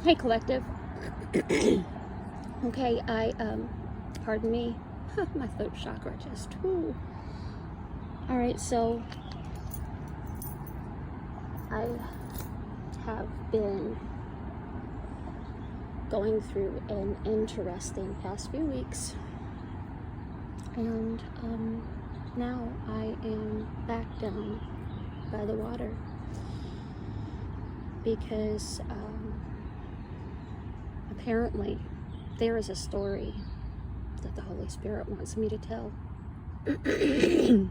Hey, collective. Okay, pardon me. My throat chakra just, whoo. All right, so I have been going through an interesting past few weeks, and now I am back down by the water because apparently there is a story that the Holy Spirit wants me to tell. And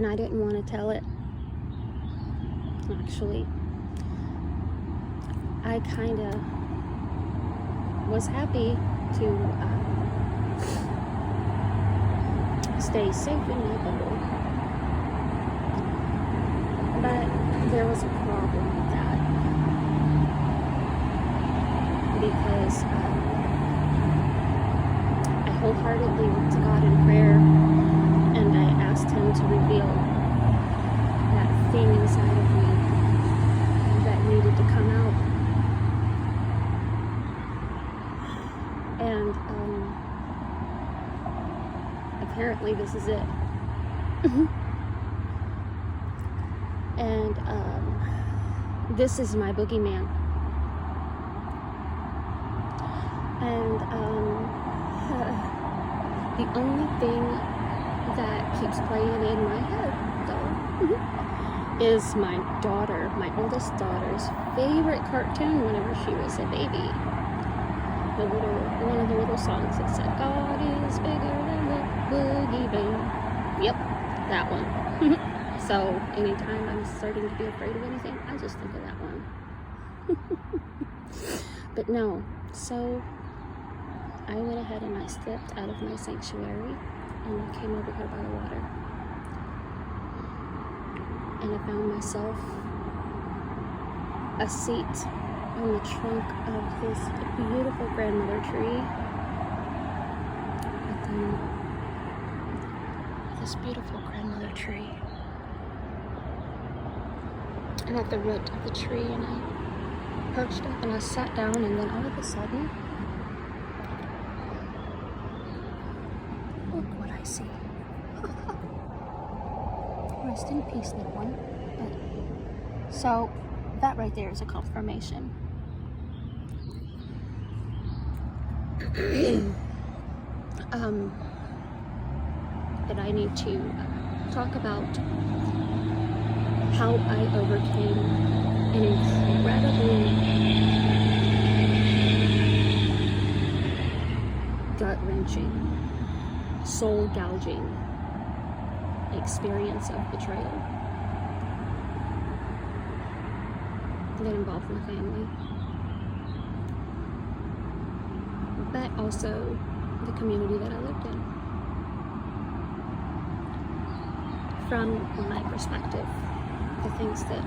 I didn't want to tell it. Actually, I kind of was happy to stay safe in my bubble. But there was a problem with that. Because I wholeheartedly went to God in prayer, and I asked Him to reveal that thing inside of me that needed to come out. And apparently this is it. And this is my boogeyman. And the only thing that keeps playing in my head, though, is my daughter, my oldest daughter's favorite cartoon whenever she was a baby. One of the little songs that said, "God is bigger than the boogeyman." Yep, that one. So anytime I'm starting to be afraid of anything, I just think of that one. But no, so I went ahead and I stepped out of my sanctuary and I came over here by the water. And I found myself a seat on the trunk of this beautiful grandmother tree. But then this beautiful grandmother tree. And at the root of the tree, and I perched up and I sat down, and then all of a sudden, look what I see. Rest in peace, little one. But, so, that right there is a confirmation. That I need to talk about how I overcame an incredibly gut-wrenching, soul-gouging experience of betrayal that involved my family, but also the community that I lived in. From my perspective, the things that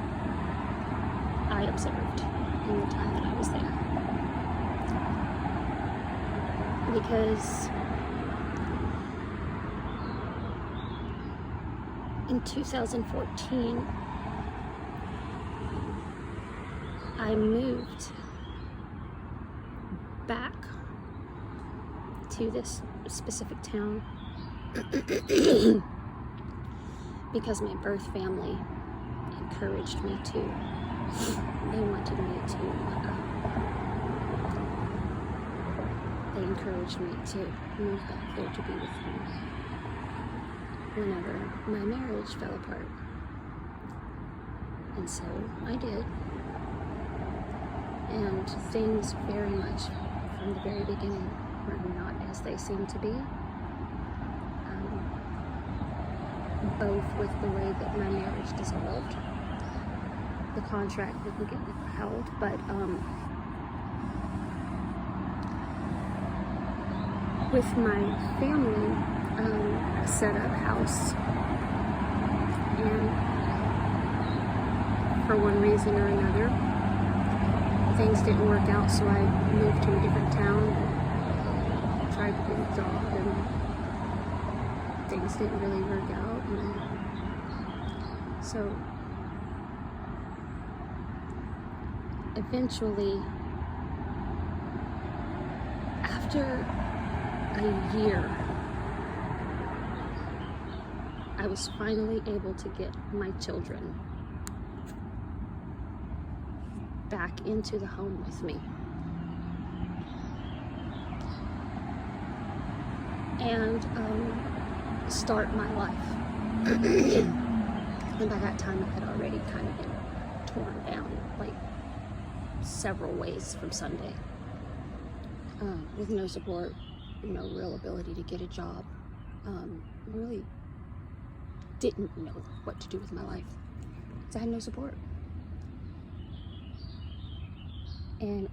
I observed in the time that I was there. Because in 2014, I moved back to this specific town because my birth family encouraged me to. They wanted me to. They encouraged me to move back there to be with them whenever my marriage fell apart. And so I did. And things very much from the very beginning were not as they seemed to be. Both with the way that my marriage dissolved. The contract didn't get held, but with my family, I set up house, and for one reason or another, things didn't work out, so I moved to a different town, tried to get a job, and things didn't really work out. And so eventually, after a year, I was finally able to get my children back into the home with me. And start my life. And by that time, I had already kind of been torn down, like several ways from Sunday, with no support, no real ability to get a job. Really didn't know what to do with my life, because I had no support. And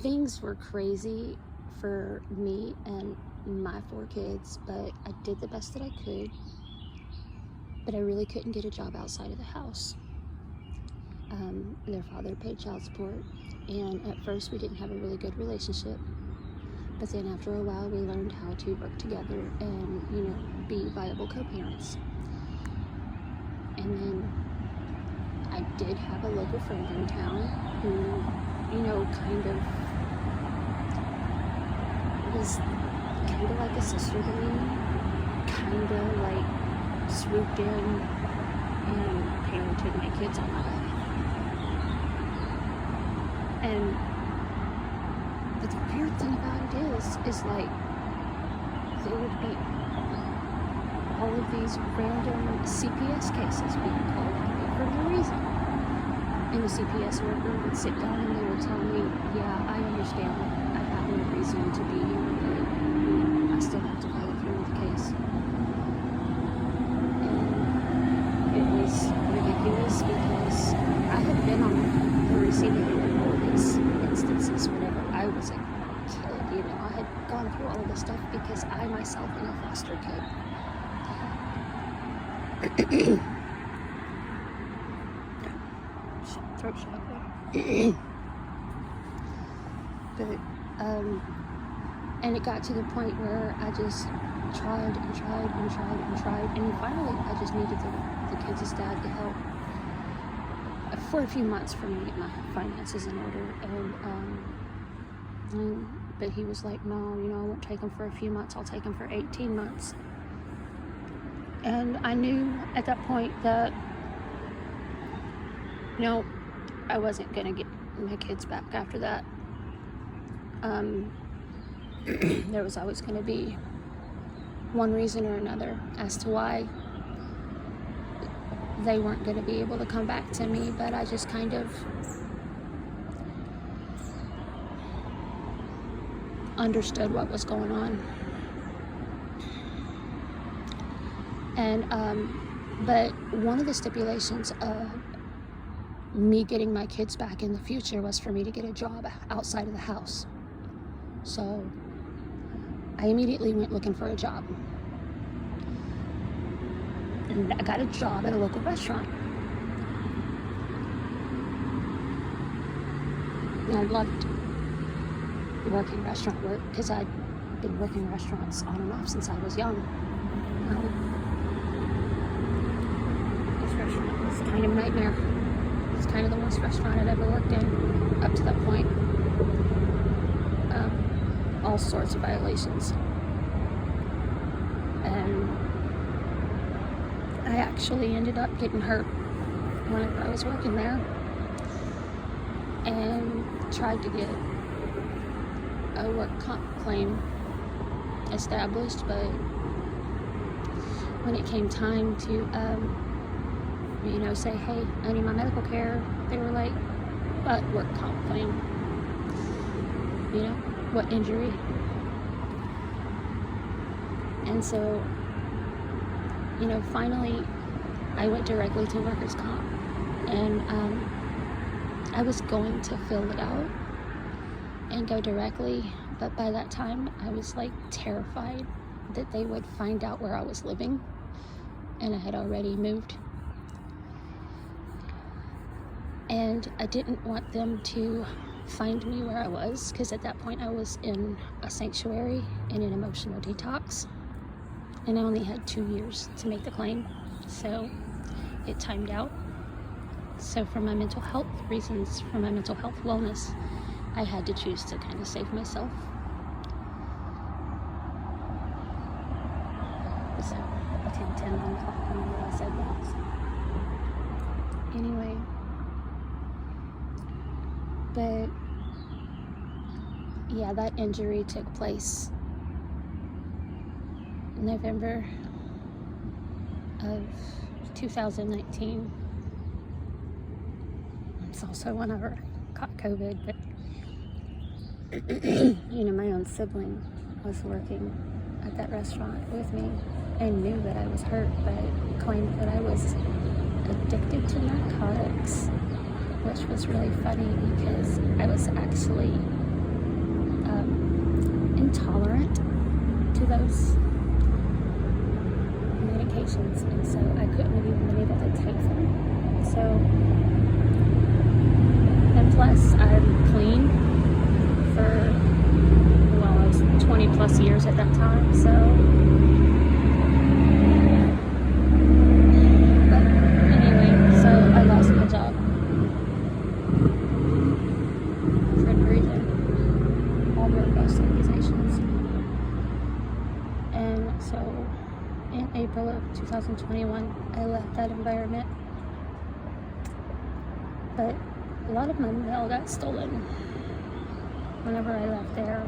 things were crazy for me and my 4 kids, but I did the best that I could. But I really couldn't get a job outside of the house. Their father paid child support, and at first we didn't have a really good relationship. But then after a while, we learned how to work together and, you know, be viable co-parents. And then I did have a local friend in town who, you know, kind of was kind of like a sister to me, kind of like swooped in and parented my kids on my own. And but the weird thing about it is like there would be all of these random CPS cases being called on me for no reason. And the CPS worker would sit down and they would tell me, yeah, I understand that I have no reason to be here, but I still have to follow through with the case. And it was ridiculous because I had been on the receiving end of all of these instances whenever I was a kid. You know, I had gone through all of this stuff because I myself am a foster kid. Throat shot. But and it got to the point where I just tried and tried and tried and tried, and finally I just needed the kids' dad to help for a few months for me to get my finances in order. And but he was like, no, you know, I won't take them for a few months, I'll take them for 18 months. And I knew at that point that, no, I wasn't going to get my kids back after that. There was always going to be one reason or another as to why they weren't going to be able to come back to me, but I just kind of understood what was going on. And but one of the stipulations of me getting my kids back in the future was for me to get a job outside of the house. So I immediately went looking for a job. And I got a job at a local restaurant. And I loved working restaurant work because I'd been working restaurants on and off since I was young. This restaurant was kind of a nightmare. It's kind of the worst restaurant I'd ever worked in up to that point. All sorts of violations. And I actually ended up getting hurt whenever I was working there and tried to get a work comp claim established, but when it came time to you know, say, hey, I need my medical care, they were like, but work comp claim, you know, what injury? And so, you know, finally I went directly to workers' comp, and I was going to fill it out and go directly, but by that time I was like terrified that they would find out where I was living, and I had already moved, and I didn't want them to find me where I was, because at that point I was in a sanctuary in an emotional detox, and I only had 2 years to make the claim. so it timed out. So for my mental health reasons, for my mental health wellness, I had to choose to kind of save myself. So 10 on the clock, I don't know what I said that. Anyway, but yeah, that injury took place November of 2019. It's also whenever I caught COVID, but my own sibling was working at that restaurant with me and knew that I was hurt, but claimed that I was addicted to narcotics, which was really funny because I was actually intolerant to those medications, and so I couldn't have even been able to take them. So, and plus I'm clean for, I was 20 plus years at that time, so, but anyway, so I lost my job for no reason, all real false accusations. And so in April of 2021, I left that environment, but a lot of my mail got stolen whenever I left there.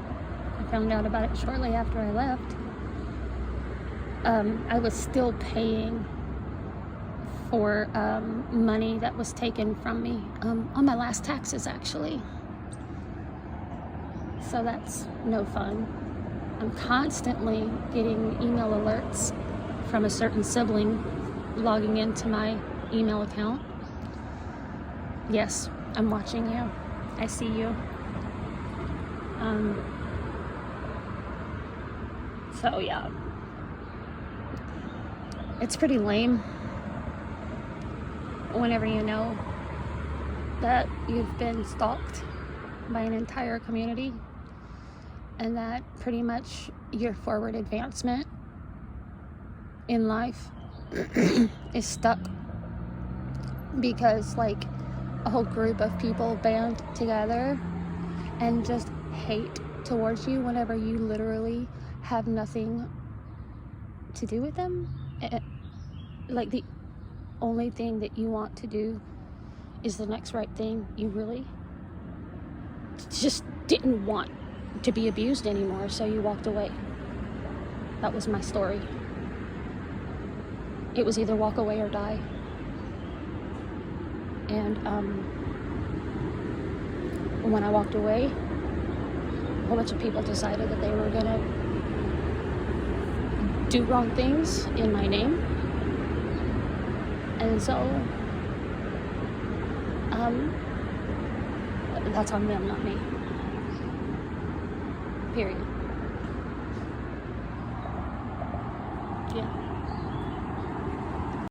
I found out about it shortly after I left. I was still paying for money that was taken from me on my last taxes, actually. So that's no fun. I'm constantly getting email alerts from a certain sibling logging into my email account. Yes, I'm watching you. I see you. So yeah, it's pretty lame whenever you know that you've been stalked by an entire community and that pretty much your forward advancement in life is stuck because like a whole group of people band together and just hate towards you whenever you literally have nothing to do with them. Like the only thing that you want to do is the next right thing. You really just didn't want to be abused anymore, so you walked away. That was my story. It was either walk away or die. And when I walked away, a whole bunch of people decided that they were gonna do wrong things in my name. And so that's on them, not me. Period.